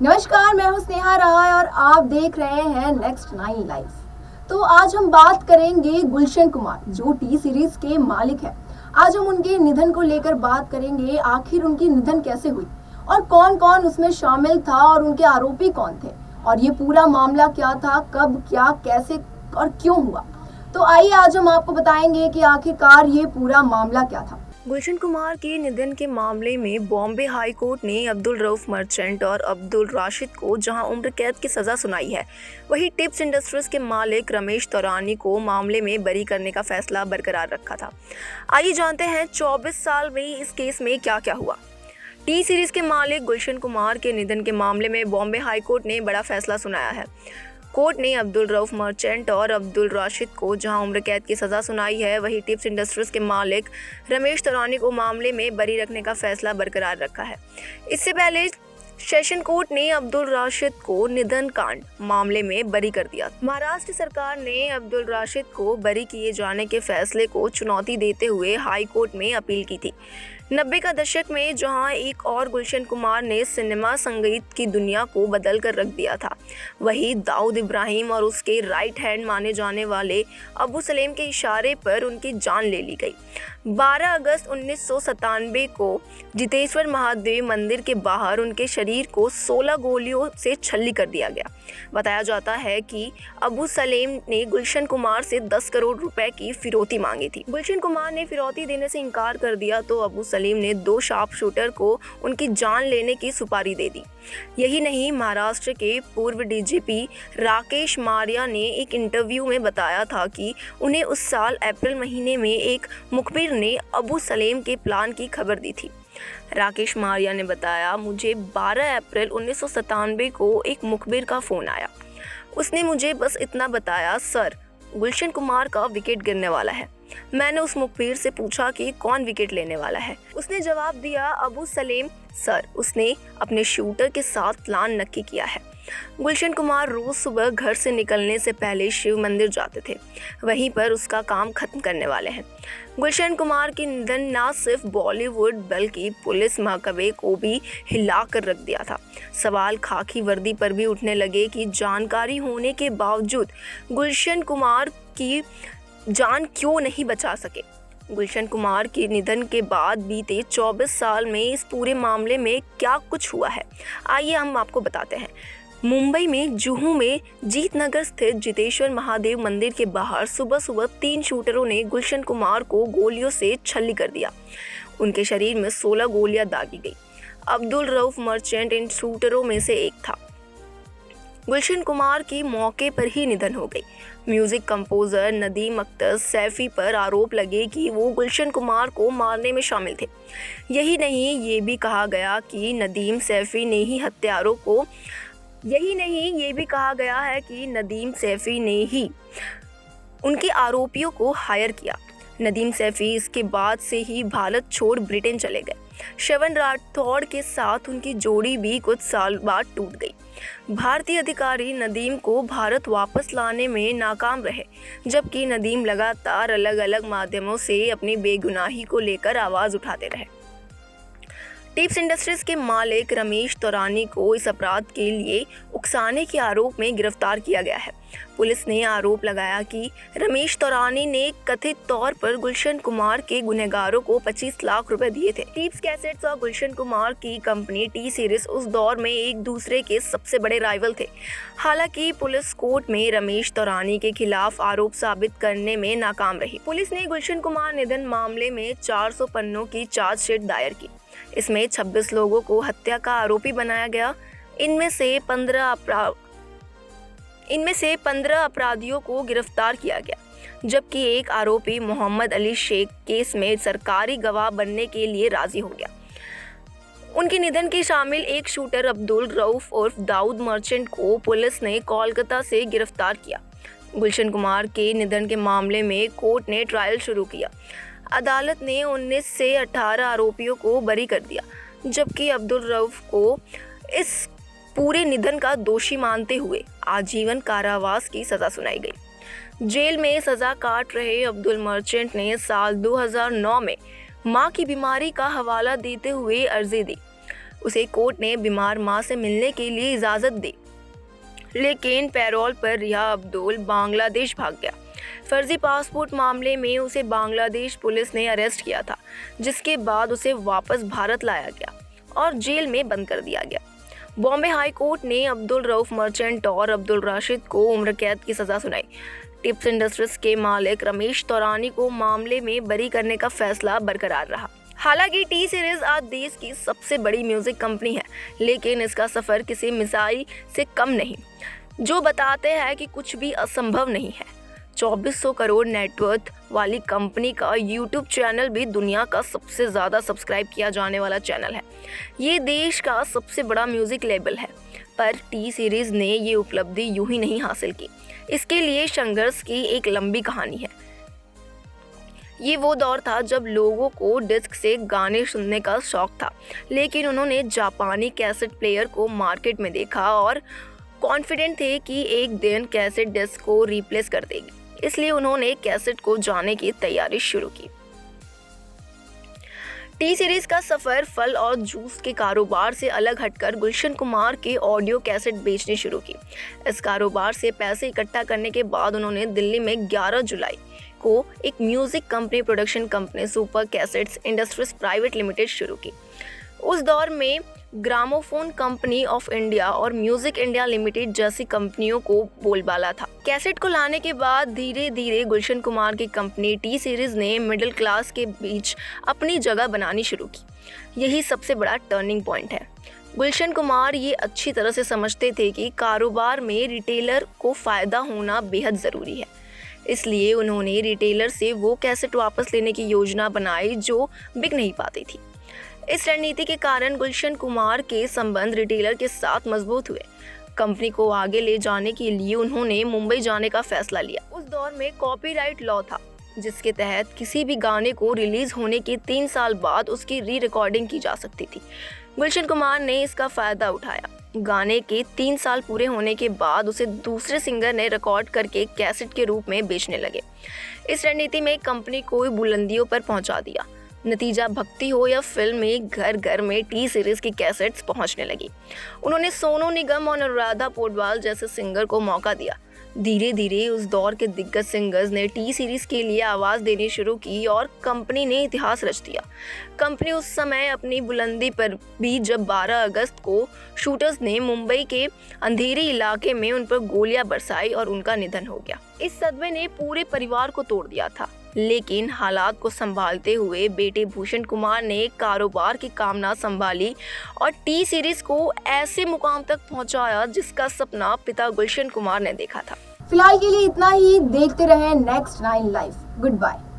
नमस्कार, मैं हूं स्नेहा राय और आप देख रहे हैं नेक्स्ट 9 लाइव। तो आज हम बात करेंगे गुलशन कुमार जो टी सीरीज के मालिक हैं। आज हम उनके निधन को लेकर बात करेंगे, आखिर उनकी निधन कैसे हुई और कौन कौन उसमें शामिल था और उनके आरोपी कौन थे और ये पूरा मामला क्या था, कब, क्या, कैसे और क्यों हुआ। तो आइए आज हम आपको बताएंगे कि आखिरकार ये पूरा मामला क्या था। गुलशन कुमार के निधन के मामले में बॉम्बे हाई कोर्ट ने अब्दुल रऊफ मर्चेंट और अब्दुल राशिद को जहां उम्र कैद की सज़ा सुनाई है, वहीं टिप्स इंडस्ट्रीज के मालिक रमेश तौरानी को मामले में बरी करने का फैसला बरकरार रखा था। आइए जानते हैं 24 साल में इस केस में क्या क्या हुआ। टी सीरीज के मालिक गुलशन कुमार के निधन के मामले में बॉम्बे हाई कोर्ट ने बड़ा फैसला सुनाया है। कोर्ट ने अब्दुल रऊफ मर्चेंट और अब्दुल राशिद को जहां उम्र कैद की सज़ा सुनाई है, वहीं टिप्स इंडस्ट्रीज के मालिक रमेश तौरानी को मामले में बरी रखने का फैसला बरकरार रखा है। इससे पहले सेशन कोर्ट ने अब्दुल राशिद को निधन कांड मामले में बरी कर दिया। महाराष्ट्र सरकार ने अब्दुल राशिद को बरी किए जाने के फैसले को चुनौती देते हुए हाई कोर्ट में अपील की थी। 90 का दशक में जहां एक और गुलशन कुमार ने सिनेमा संगीत की दुनिया को बदल कर रख दिया था, वहीं दाऊद इब्राहिम और उसके राइट हैंड माने जाने वाले अबू सलेम के इशारे पर उनकी जान ले ली गई। 12 अगस्त 1997 को जितेश्वर महादेव मंदिर के बाहर उनके शरीर को 16 गोलियों से छल्ली कर दिया गया। बताया जाता है कि अबू सलेम ने गुलशन कुमार से 10 करोड़ रुपए की फिरौती मांगी थी। गुलशन कुमार ने फिरौती देने से इनकार कर दिया तो अबू सलीम ने 2 शार्प शूटर को उनकी जान लेने की सुपारी दे दी। यही नहीं, महाराष्ट्र के पूर्व डीजीपी राकेश मारिया ने एक इंटरव्यू में बताया था कि उन्हें उस साल अप्रैल महीने में एक मुखबिर ने अबू सलेम के प्लान की खबर दी थी। राकेश मारिया ने बताया, मुझे 12 अप्रैल 1997 को एक मुखबिर का फ़ोन आया। उसने मुझे बस इतना बताया, सर गुलशन कुमार का विकेट गिरने वाला है। मैंने उस मुखबिर से पूछा कि कौन विकेट लेने वाला है। उसने जवाब दिया, अबू सलेम सर। उसने अपने शूटर के साथ प्लान नक्की किया है। गुलशन कुमार रोज सुबह घर से निकलने से पहले शिव मंदिर जाते थे, वहीं पर उसका काम खत्म करने वाले हैं। गुलशन कुमार के निधन न सिर्फ बॉलीवुड बल्कि पुलिस महकमे को भी हिला कर रख दिया था। सवाल खाकी वर्दी पर भी उठने लगे कि जानकारी होने के बावजूद गुलशन कुमार की जान क्यों नहीं बचा सके। गुलशन कुमार के निधन के बाद बीते 24 साल में इस पूरे मामले में क्या कुछ हुआ है, आइए हम आपको बताते हैं। मुंबई में जुहू में जीतनगर स्थित जितेश्वर महादेव मंदिर के बाहर सुबह सुबह 3 शूटरों ने गुलशन कुमार को गोलियों से छल्ली कर दिया। उनके शरीर में 16 गोलियां दागी गई। अब्दुल रऊफ मर्चेंट इन शूटरों में से एक था। गुलशन कुमार की मौके पर ही निधन हो गई। म्यूजिक कंपोजर नदीम अख्तर सैफी पर आरोप लगे कि वो गुलशन कुमार को मारने में शामिल थे। यही नहीं, ये भी कहा गया कि नदीम सैफी ने ही उनके आरोपियों को हायर किया। नदीम सैफी इसके बाद से ही भारत छोड़ ब्रिटेन चले गए। श्रवण राठौड़ के साथ उनकी जोड़ी भी कुछ साल बाद टूट गई। भारतीय अधिकारी नदीम को भारत वापस लाने में नाकाम रहे, जबकि नदीम लगातार अलग अलग माध्यमों से अपनी बेगुनाही को लेकर आवाज़ उठाते रहे। टिप्स इंडस्ट्रीज के मालिक रमेश तौरानी को इस अपराध के लिए उकसाने के आरोप में गिरफ्तार किया गया है। पुलिस ने आरोप लगाया कि रमेश तौरानी ने कथित तौर पर गुलशन कुमार के गुनहगारों को 25 लाख रुपए दिए थे। टिप्स कैसेट्स और गुलशन कुमार की कंपनी टी सीरीज उस दौर में एक दूसरे के सबसे बड़े राइवल थे। हालांकि पुलिस कोर्ट में रमेश तौरानी के खिलाफ आरोप साबित करने में नाकाम रही। पुलिस ने गुलशन कुमार निधन मामले में 400 पन्नों की चार्जशीट दायर की। इसमें 26 लोगों को हत्या का आरोपी बनाया गया। इनमें से 15 अपराधियों को गिरफ्तार किया गया, जबकि एक आरोपी मोहम्मद अली शेख केस में सरकारी गवाह बनने के लिए राजी हो गया। उनके निधन के शामिल एक शूटर अब्दुल रऊफ उर्फ दाऊद मर्चेंट को पुलिस ने कोलकाता से गिरफ्तार किया। गुलशन कुमार के निधन के मामले में कोर्ट ने ट्रायल शुरू किया। अदालत ने 19 से 18 आरोपियों को बरी कर दिया, जबकि अब्दुल रऊफ को इस पूरे निधन का दोषी मानते हुए आजीवन कारावास की सज़ा सुनाई गई। जेल में सज़ा काट रहे अब्दुल मर्चेंट ने साल 2009 में मां की बीमारी का हवाला देते हुए अर्जी दी। उसे कोर्ट ने बीमार मां से मिलने के लिए इजाज़त दी, लेकिन पैरोल पर रिहा अब्दुल बांग्लादेश भाग गया। फर्जी पासपोर्ट मामले में उसे बांग्लादेश पुलिस ने अरेस्ट किया था, जिसके बाद उसे वापस भारत लाया गया और जेल में बंद कर दिया गया। बॉम्बे हाई कोर्ट ने अब्दुल रऊफ मर्चेंट और अब्दुल राशिद को उम्र कैद की सज़ा सुनाई। टिप्स इंडस्ट्रीज के मालिक रमेश तौरानी को मामले में बरी करने का फैसला बरकरार रहा। हालांकि टी सीरीज आज देश की सबसे बड़ी म्यूजिक कंपनी है, लेकिन इसका सफ़र किसी मिसाइल से कम नहीं, जो बताते हैं कि कुछ भी असंभव नहीं है। 2400 करोड़ नेटवर्थ वाली कंपनी का यूट्यूब चैनल भी दुनिया का सबसे ज़्यादा सब्सक्राइब किया जाने वाला चैनल है। ये देश का सबसे बड़ा म्यूज़िक लेबल है, पर टी सीरीज़ ने ये उपलब्धि यूं ही नहीं हासिल की। इसके लिए संघर्ष की एक लंबी कहानी है। ये वो दौर था जब लोगों को डिस्क से गाने सुनने का शौक था, लेकिन उन्होंने जापानी कैसेट प्लेयर को मार्केट में देखा और कॉन्फिडेंट थे कि एक दिन कैसेट डिस्क को रिप्लेस कर देगी। इसलिए उन्होंने कैसेट को जाने की तैयारी शुरू की। टी सीरीज का सफ़र फल और जूस के कारोबार से अलग हटकर गुलशन कुमार के ऑडियो कैसेट बेचने शुरू की। इस कारोबार से पैसे इकट्ठा करने के बाद उन्होंने दिल्ली में 11 जुलाई को एक music company production company super cassettes industries private limited शुरू की। उस दौर में ग्रामोफोन कंपनी ऑफ इंडिया और म्यूजिक इंडिया लिमिटेड जैसी कंपनियों को बोलबाला था। कैसेट को लाने के बाद धीरे धीरे गुलशन कुमार की कंपनी टी सीरीज ने मिडिल क्लास के बीच अपनी जगह बनानी शुरू की। यही सबसे बड़ा टर्निंग पॉइंट है। गुलशन कुमार ये अच्छी तरह से समझते थे कि कारोबार में रिटेलर को फ़ायदा होना बेहद ज़रूरी है। इसलिए उन्होंने रिटेलर से वो कैसेट वापस लेने की योजना बनाई जो बिक नहीं पाती थी। इस रणनीति के कारण गुलशन कुमार के संबंध रिटेलर के साथ मजबूत हुए। कंपनी को आगे ले जाने के लिए उन्होंने मुंबई जाने का फैसला लिया। उस दौर में कॉपीराइट लॉ था, जिसके तहत किसी भी गाने को रिलीज होने के 3 साल बाद उसकी री रिकॉर्डिंग की जा सकती थी। गुलशन कुमार ने इसका फायदा उठाया। गाने के 3 साल पूरे होने के बाद उसे दूसरे सिंगर ने रिकॉर्ड करके कैसेट के रूप में बेचने लगे। इस रणनीति में कंपनी को बुलंदियों पर पहुंचा दिया। नतीजा भक्ति हो या फिल्म में घर घर में टी सीरीज की कैसेट्स पहुंचने लगी। उन्होंने सोनू निगम और अनुराधा पोडवाल जैसे सिंगर को मौका दिया। धीरे धीरे उस दौर के दिग्गज सिंगर्स ने टी सीरीज के लिए आवाज़ देनी शुरू की और कंपनी ने इतिहास रच दिया। कंपनी उस समय अपनी बुलंदी पर भी जब 12 अगस्त को शूटर्स ने मुंबई के अंधेरी इलाके में उन पर गोलियां बरसाई और उनका निधन हो गया। इस सदमे ने पूरे परिवार को तोड़ दिया था, लेकिन हालात को संभालते हुए बेटे भूषण कुमार ने कारोबार की कामना संभाली और टी सीरीज को ऐसे मुकाम तक पहुंचाया जिसका सपना पिता गुलशन कुमार ने देखा था। फिलहाल के लिए इतना ही। देखते रहें नेक्स्ट 9 लाइव। Good bye.